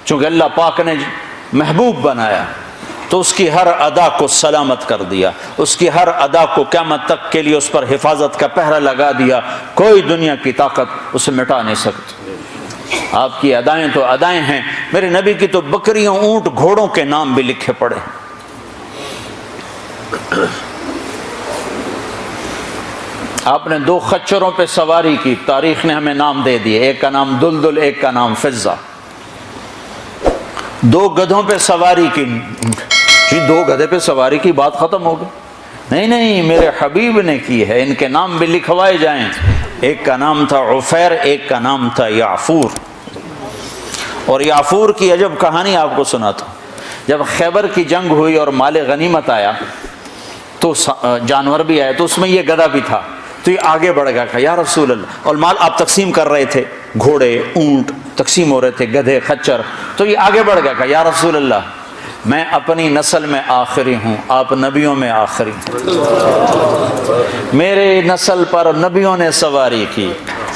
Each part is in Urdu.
چونکہ اللہ پاک نے محبوب بنایا تو اس کی ہر ادا کو سلامت کر دیا، اس کی ہر ادا کو قیامت تک کے لیے اس پر حفاظت کا پہرا لگا دیا، کوئی دنیا کی طاقت اسے مٹا نہیں سکتی۔ آپ کی ادائیں تو ادائیں ہیں، میرے نبی کی تو بکریوں، اونٹ، گھوڑوں کے نام بھی لکھے پڑے ہیں۔ آپ نے 2 خچروں پہ سواری کی، تاریخ نے ہمیں نام دے دیے، ایک کا نام دلدل، ایک کا نام فضہ۔ 2 گدھوں پہ سواری کی، جی 2 گدھے پہ سواری کی بات ختم ہو گئی؟ نہیں، میرے حبیب نے کی ہے، ان کے نام بھی لکھوائے جائیں۔ ایک کا نام تھا عفیر، ایک کا نام تھا یعفور۔ اور یعفور کی عجب کہانی آپ کو سناتا ہوں۔ جب خیبر کی جنگ ہوئی اور مال غنیمت آیا تو جانور بھی آئے، تو اس میں یہ گدھا بھی تھا، تو یہ آگے بڑھ گیا کہ یا رسول اللہ، اور مال آپ تقسیم کر رہے تھے، گھوڑے، اونٹ تقسیم ہو رہے تھے، گدھے، خچر، تو یہ آگے بڑھ گیا کہ یا رسول اللہ، میں اپنی نسل میں آخری ہوں، آپ نبیوں میں آخری ہیں، میرے نسل پر نبیوں نے سواری کی،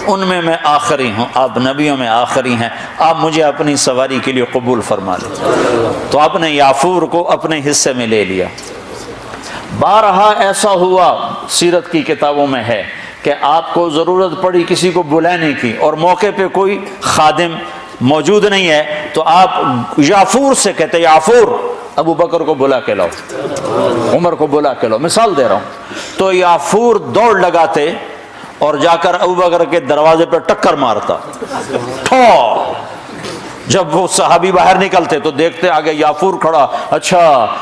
ان میں آخری ہوں، آپ نبیوں میں آخری ہیں، آپ مجھے اپنی سواری کے لیے قبول فرما لیں۔ تو آپ نے یعفور کو اپنے حصے میں لے لیا۔ بارہا ایسا ہوا، سیرت کی کتابوں میں ہے کہ آپ کو ضرورت پڑی کسی کو بلانے کی اور موقع پہ کوئی خادم موجود نہیں ہے، تو آپ یعفور سے کہتے یعفور ابو بکر کو بلا کے لاؤ، عمر کو بلا کے لاؤ، مثال دے رہا ہوں۔ تو یعفور دوڑ لگاتے اور جا کر ابو بکر کے دروازے پہ ٹکر مارتا، جب وہ صحابی باہر نکلتے تو دیکھتے آگے یعفور کھڑا، اچھا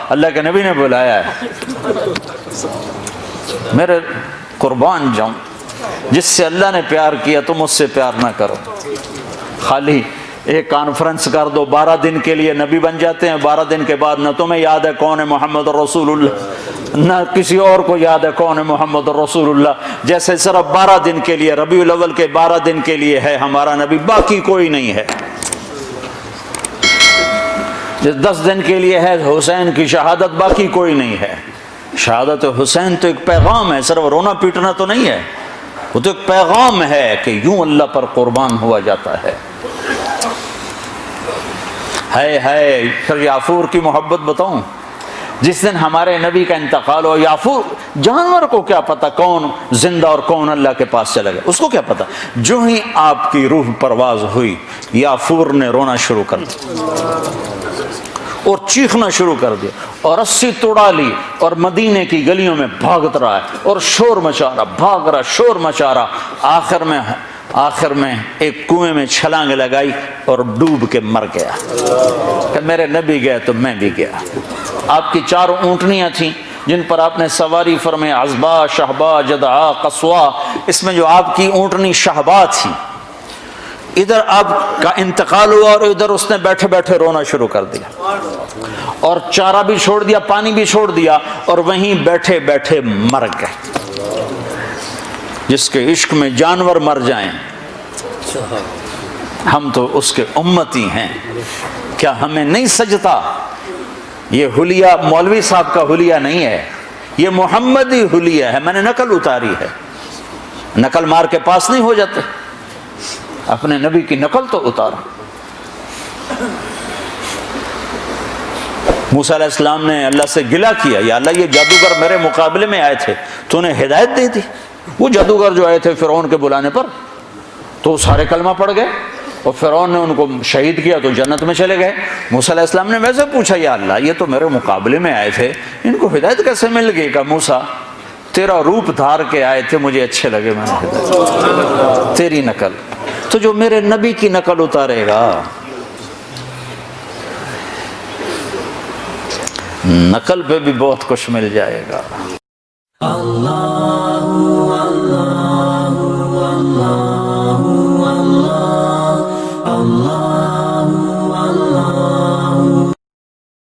اللہ کے نبی نے بلایا ہے۔ میرے قربان جاؤں، جس سے اللہ نے پیار کیا تم اس سے پیار نہ کرو۔ خالی ایک کانفرنس کر دو، 12 دن کے لیے نبی بن جاتے ہیں، 12 دن کے بعد نہ تمہیں یاد ہے کون ہے محمد رسول اللہ، نہ کسی اور کو یاد ہے کون ہے محمد رسول اللہ۔ جیسے صرف 12 دن کے لیے، ربیع الاول کے 12 دن کے لیے ہے ہمارا نبی، باقی کوئی نہیں ہے۔ 10 دن کے لیے ہے حسین کی شہادت، باقی کوئی نہیں ہے۔ شہادت حسین تو ایک پیغام ہے، صرف رونا پیٹنا تو نہیں ہے، وہ تو ایک پیغام ہے کہ یوں اللہ پر قربان ہوا جاتا ہے۔ پھر یعفور کی محبت بتاؤں، جس دن ہمارے نبی کا انتقال ہو، یعفور جانور کو کیا پتا کون زندہ اور کون اللہ کے پاس چلا گیا، اس کو کیا پتا، جو ہی آپ کی روح پرواز ہوئی یعفور نے رونا شروع کر دیا اور چیخنا شروع کر دیا اور رسی توڑا لی اور مدینے کی گلیوں میں بھاگت رہا ہے اور شور مچا رہا، بھاگ رہا، شور مچا رہا۔ آخر میں ایک کنویں میں چھلانگ لگائی اور ڈوب کے مر گیا کہ میرے نبی گئے تو میں بھی گیا۔ آپ کی 4 اونٹنیاں تھیں جن پر آپ نے سواری فرمائی، عزبا، شہبا، جدعا، قصوا۔ اس میں جو آپ کی اونٹنی شہبا تھی، ادھر آپ کا انتقال ہوا اور ادھر اس نے بیٹھے بیٹھے رونا شروع کر دیا اور چارہ بھی چھوڑ دیا، پانی بھی چھوڑ دیا اور وہیں بیٹھے بیٹھے مر گئے۔ جس کے عشق میں جانور مر جائیں، ہم تو اس کے امتی ہیں، کیا ہمیں نہیں سجتا؟ یہ حلیہ مولوی صاحب کا حلیہ نہیں ہے، یہ محمدی حلیہ ہے، میں نے نقل اتاری ہے۔ نقل مار کے پاس نہیں ہو جاتے، اپنے نبی کی نقل تو اتارا۔ موسیٰ علیہ السلام نے اللہ سے گلہ کیا، یا اللہ یہ جادوگر میرے مقابلے میں آئے تھے، تو انہیں ہدایت دے دی۔ وہ جادوگر جو آئے تھے فرعون کے بلانے پر، تو سارے کلمہ پڑھ گئے اور فرعون نے ان کو شہید کیا تو جنت میں چلے گئے۔ موسیٰ علیہ السلام نے ویسے پوچھا، یا اللہ یہ تو میرے مقابلے میں آئے تھے، ان کو ہدایت کیسے مل گئی؟ کہ موسیٰ تیرا روپ دھار کے آئے تھے، مجھے اچھے لگے، میں نے ہدایت تیری نقل۔ تو جو میرے نبی کی نقل اتارے گا، نقل پہ بھی بہت کچھ مل جائے گا۔ اللہ